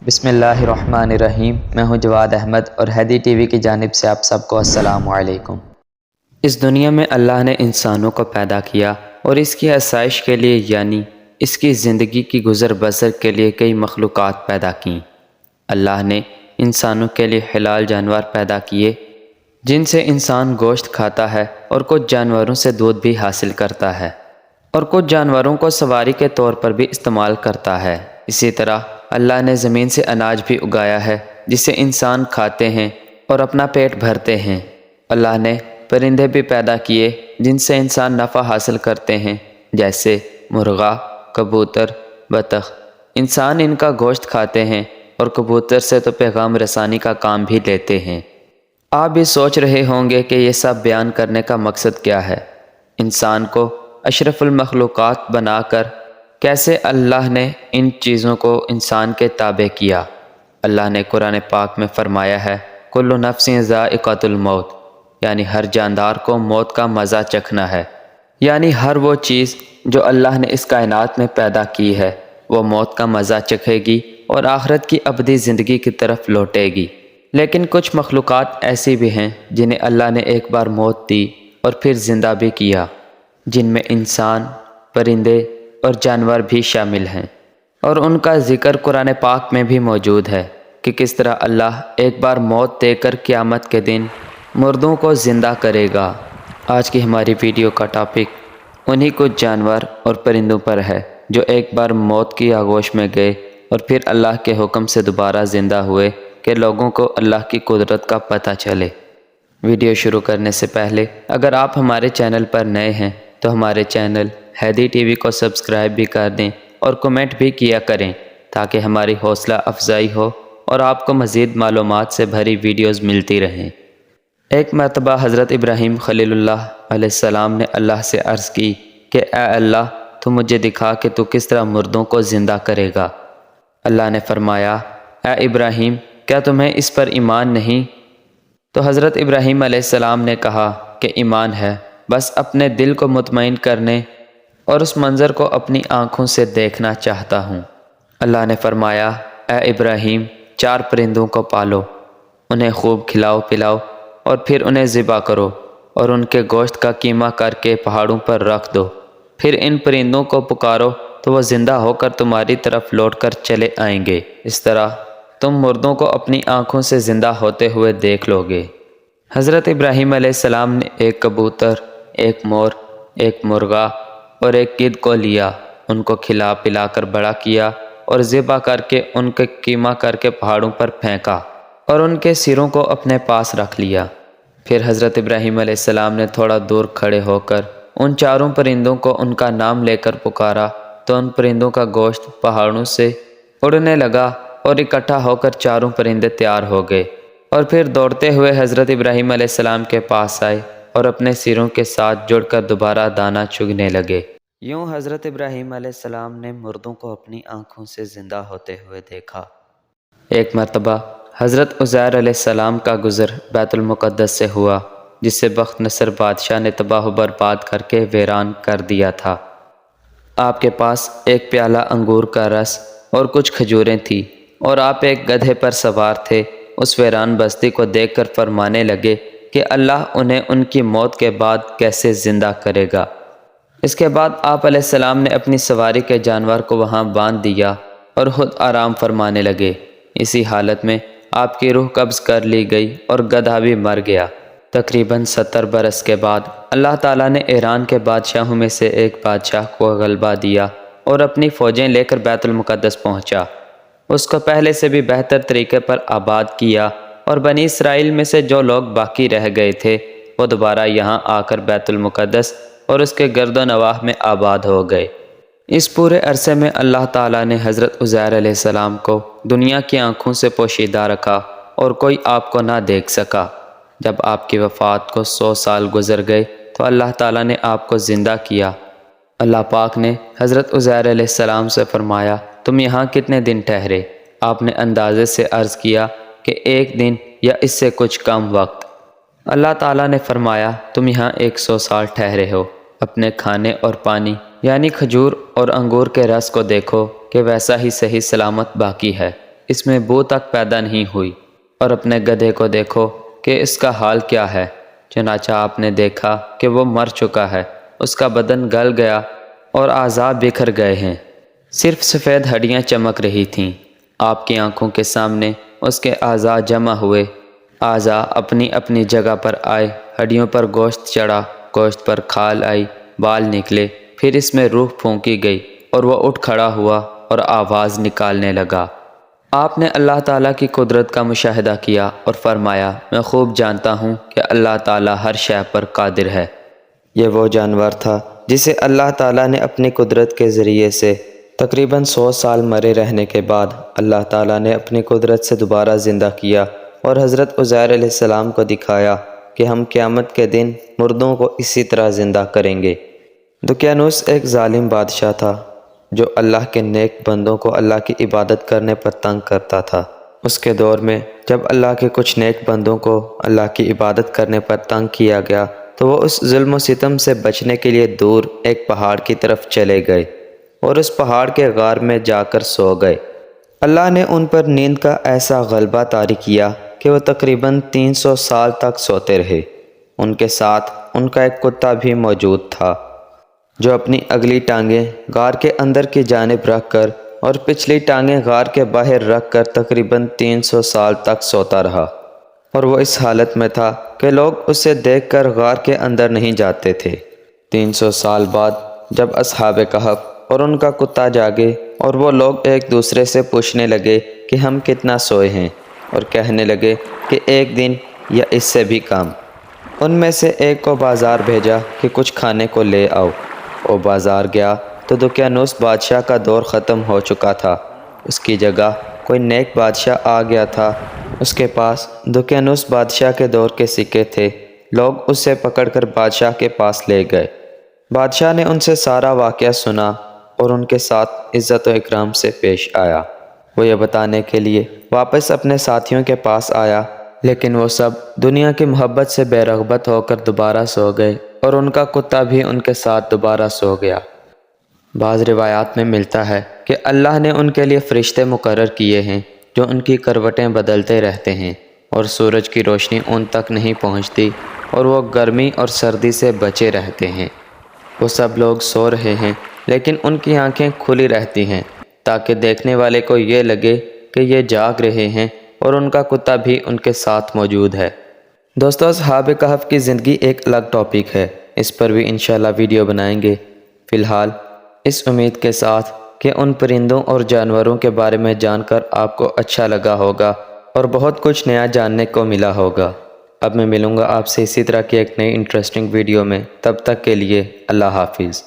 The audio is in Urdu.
بسم اللہ الرحمن الرحیم۔ میں ہوں جواد احمد اور ہیدی ٹی وی کی جانب سے آپ سب کو السلام علیکم۔ اس دنیا میں اللہ نے انسانوں کو پیدا کیا اور اس کی آسائش کے لیے یعنی اس کی زندگی کی گزر بسر کے لیے کئی مخلوقات پیدا کیں۔ اللہ نے انسانوں کے لیے حلال جانور پیدا کیے جن سے انسان گوشت کھاتا ہے اور کچھ جانوروں سے دودھ بھی حاصل کرتا ہے اور کچھ جانوروں کو سواری کے طور پر بھی استعمال کرتا ہے۔ اسی طرح اللہ نے زمین سے اناج بھی اگایا ہے جسے انسان کھاتے ہیں اور اپنا پیٹ بھرتے ہیں۔ اللہ نے پرندے بھی پیدا کیے جن سے انسان نفع حاصل کرتے ہیں، جیسے مرغا، کبوتر، بطخ۔ انسان ان کا گوشت کھاتے ہیں اور کبوتر سے تو پیغام رسانی کا کام بھی لیتے ہیں۔ آپ بھی سوچ رہے ہوں گے کہ یہ سب بیان کرنے کا مقصد کیا ہے؟ انسان کو اشرف المخلوقات بنا کر کیسے اللہ نے ان چیزوں کو انسان کے تابع کیا؟ اللہ نے قرآن پاک میں فرمایا ہے، کل نفس ذائقۃ الموت، یعنی ہر جاندار کو موت کا مزہ چکھنا ہے۔ یعنی ہر وہ چیز جو اللہ نے اس کائنات میں پیدا کی ہے وہ موت کا مزہ چکھے گی اور آخرت کی ابدی زندگی کی طرف لوٹے گی۔ لیکن کچھ مخلوقات ایسی بھی ہیں جنہیں اللہ نے ایک بار موت دی اور پھر زندہ بھی کیا، جن میں انسان، پرندے اور جانور بھی شامل ہیں، اور ان کا ذکر قرآن پاک میں بھی موجود ہے کہ کس طرح اللہ ایک بار موت دے کر قیامت کے دن مردوں کو زندہ کرے گا۔ آج کی ہماری ویڈیو کا ٹاپک انہی کچھ جانور اور پرندوں پر ہے جو ایک بار موت کی آغوش میں گئے اور پھر اللہ کے حکم سے دوبارہ زندہ ہوئے کہ لوگوں کو اللہ کی قدرت کا پتہ چلے۔ ویڈیو شروع کرنے سے پہلے اگر آپ ہمارے چینل پر نئے ہیں تو ہمارے چینل ہیدی ٹی وی کو سبسکرائب بھی کر دیں اور کمنٹ بھی کیا کریں تاکہ ہماری حوصلہ افزائی ہو اور آپ کو مزید معلومات سے بھری ویڈیوز ملتی رہیں۔ ایک مرتبہ حضرت ابراہیم خلیل اللہ علیہ السلام نے اللہ سے عرض کی کہ اے اللہ، تو مجھے دکھا کہ تو کس طرح مردوں کو زندہ کرے گا۔ اللہ نے فرمایا، اے ابراہیم، کیا تمہیں اس پر ایمان نہیں؟ تو حضرت ابراہیم علیہ السلام نے کہا کہ ایمان ہے، بس اپنے دل کو مطمئن کرنے اور اس منظر کو اپنی آنکھوں سے دیکھنا چاہتا ہوں۔ اللہ نے فرمایا، اے ابراہیم، 4 پرندوں کو پالو، انہیں خوب کھلاؤ پلاؤ اور پھر انہیں ذبح کرو اور ان کے گوشت کا قیمہ کر کے پہاڑوں پر رکھ دو۔ پھر ان پرندوں کو پکارو تو وہ زندہ ہو کر تمہاری طرف لوٹ کر چلے آئیں گے۔ اس طرح تم مردوں کو اپنی آنکھوں سے زندہ ہوتے ہوئے دیکھ لو گے۔ حضرت ابراہیم علیہ السلام نے ایک کبوتر، ایک مور، ایک مرغا اور ایک گدھ کو لیا، ان کو کھلا پلا کر بڑا کیا اور ذبح کر کے ان کے قیمہ کر کے پہاڑوں پر پھینکا اور ان کے سروں کو اپنے پاس رکھ لیا۔ پھر حضرت ابراہیم علیہ السلام نے تھوڑا دور کھڑے ہو کر ان 4 پرندوں کو ان کا نام لے کر پکارا تو ان پرندوں کا گوشت پہاڑوں سے اڑنے لگا اور اکٹھا ہو کر 4 پرندے تیار ہو گئے، اور پھر دوڑتے ہوئے حضرت ابراہیم علیہ السلام کے پاس آئے اور اپنے سروں کے ساتھ جڑ کر دوبارہ دانہ چگنے لگے۔ یوں حضرت ابراہیم علیہ السلام نے مردوں کو اپنی آنکھوں سے زندہ ہوتے ہوئے دیکھا۔ ایک مرتبہ حضرت عزیر علیہ السلام کا گزر بیت المقدس سے ہوا، جسے بخت نصر بادشاہ نے تباہ و برباد کر کے ویران کر دیا تھا۔ آپ کے پاس ایک پیالہ انگور کا رس اور کچھ کھجوریں تھیں، اور آپ ایک گدھے پر سوار تھے۔ اس ویران بستی کو دیکھ کر فرمانے لگے کہ اللہ انہیں ان کی موت کے بعد کیسے زندہ کرے گا۔ اس کے بعد آپ علیہ السلام نے اپنی سواری کے جانور کو وہاں باندھ دیا اور خود آرام فرمانے لگے۔ اسی حالت میں آپ کی روح قبض کر لی گئی اور گدھا بھی مر گیا۔ تقریباً 70 برس کے بعد اللہ تعالیٰ نے ایران کے بادشاہوں میں سے ایک بادشاہ کو غلبہ دیا اور اپنی فوجیں لے کر بیت المقدس پہنچا۔ اس کو پہلے سے بھی بہتر طریقے پر آباد کیا، اور بنی اسرائیل میں سے جو لوگ باقی رہ گئے تھے وہ دوبارہ یہاں آ کر بیت المقدس اور اس کے گرد و نواح میں آباد ہو گئے۔ اس پورے عرصے میں اللہ تعالیٰ نے حضرت عزیر علیہ السلام کو دنیا کی آنکھوں سے پوشیدہ رکھا اور کوئی آپ کو نہ دیکھ سکا۔ جب آپ کی وفات کو 100 سال گزر گئے تو اللہ تعالیٰ نے آپ کو زندہ کیا۔ اللہ پاک نے حضرت عزیر علیہ السلام سے فرمایا، تم یہاں کتنے دن ٹھہرے؟ آپ نے اندازے سے عرض کیا کہ 1 دن یا اس سے کچھ کم وقت۔ اللہ تعالیٰ نے فرمایا، تم یہاں 100 سال ٹھہرے ہو۔ اپنے کھانے اور پانی یعنی کھجور اور انگور کے رس کو دیکھو کہ ویسا ہی صحیح سلامت باقی ہے۔ اس میں بو تک پیدا نہیں ہوئی، اور اپنے گدھے کو دیکھو کہ اس کا حال کیا ہے۔ چنانچہ آپ نے دیکھا کہ وہ مر چکا ہے، اس کا بدن گل گیا اور اعضاء بکھر گئے ہیں، صرف سفید ہڈیاں چمک رہی تھیں۔ آپ کی آنکھوں کے سامنے اس کے اعضاء جمع ہوئے، اعضاء اپنی اپنی جگہ پر آئے، ہڈیوں پر گوشت چڑھا، گوشت پر کھال آئی، بال نکلے، پھر اس میں روح پھونکی گئی اور وہ اٹھ کھڑا ہوا اور آواز نکالنے لگا۔ آپ نے اللہ تعالیٰ کی قدرت کا مشاہدہ کیا اور فرمایا، میں خوب جانتا ہوں کہ اللہ تعالیٰ ہر شے پر قادر ہے۔ یہ وہ جانور تھا جسے اللہ تعالیٰ نے اپنی قدرت کے ذریعے سے تقریباً 100 سال مرے رہنے کے بعد اللہ تعالیٰ نے اپنی قدرت سے دوبارہ زندہ کیا اور حضرت عزیر علیہ السلام کو دکھایا کہ ہم قیامت کے دن مردوں کو اسی طرح زندہ کریں گے۔ دقیانوس ایک ظالم بادشاہ تھا جو اللہ کے نیک بندوں کو اللہ کی عبادت کرنے پر تنگ کرتا تھا۔ اس کے دور میں جب اللہ کے کچھ نیک بندوں کو اللہ کی عبادت کرنے پر تنگ کیا گیا تو وہ اس ظلم و ستم سے بچنے کے لیے دور ایک پہاڑ کی طرف چلے گئے اور اس پہاڑ کے غار میں جا کر سو گئے۔ اللہ نے ان پر نیند کا ایسا غلبہ طاری کیا کہ وہ تقریباً 300 سال تک سوتے رہے۔ ان کے ساتھ ان کا ایک کتا بھی موجود تھا جو اپنی اگلی ٹانگیں غار کے اندر کی جانب رکھ کر اور پچھلی ٹانگیں غار کے باہر رکھ کر تقریباً 300 سال تک سوتا رہا، اور وہ اس حالت میں تھا کہ لوگ اسے دیکھ کر غار کے اندر نہیں جاتے تھے۔ 300 سال بعد جب اصحاب کہف اور ان کا کتا جاگے اور وہ لوگ ایک دوسرے سے پوچھنے لگے کہ ہم کتنا سوئے ہیں، اور کہنے لگے کہ ایک دن یا اس سے بھی کم۔ ان میں سے ایک کو بازار بھیجا کہ کچھ کھانے کو لے آؤ۔ وہ بازار گیا تو دقیانوس بادشاہ کا دور ختم ہو چکا تھا، اس کی جگہ کوئی نیک بادشاہ آ گیا تھا۔ اس کے پاس دقیانوس بادشاہ کے دور کے سکے تھے۔ لوگ اسے پکڑ کر بادشاہ کے پاس لے گئے۔ بادشاہ نے ان سے سارا واقعہ سنا اور ان کے ساتھ عزت و اکرام سے پیش آیا۔ وہ یہ بتانے کے لیے واپس اپنے ساتھیوں کے پاس آیا، لیکن وہ سب دنیا کی محبت سے بے رغبت ہو کر دوبارہ سو گئے، اور ان کا کتا بھی ان کے ساتھ دوبارہ سو گیا۔ بعض روایات میں ملتا ہے کہ اللہ نے ان کے لیے فرشتے مقرر کیے ہیں جو ان کی کروٹیں بدلتے رہتے ہیں، اور سورج کی روشنی ان تک نہیں پہنچتی، اور وہ گرمی اور سردی سے بچے رہتے ہیں۔ وہ سب لوگ سو رہے ہیں لیکن ان کی آنکھیں کھلی رہتی ہیں تاکہ دیکھنے والے کو یہ لگے کہ یہ جاگ رہے ہیں، اور ان کا کتا بھی ان کے ساتھ موجود ہے۔ دوستو، اصحاب کہف کی زندگی ایک الگ ٹاپک ہے، اس پر بھی انشاءاللہ ویڈیو بنائیں گے۔ فی الحال اس امید کے ساتھ کہ ان پرندوں اور جانوروں کے بارے میں جان کر آپ کو اچھا لگا ہوگا اور بہت کچھ نیا جاننے کو ملا ہوگا۔ اب میں ملوں گا آپ سے اسی طرح کی ایک نئی انٹرسٹنگ ویڈیو میں، تب تک کے لیے اللہ حافظ۔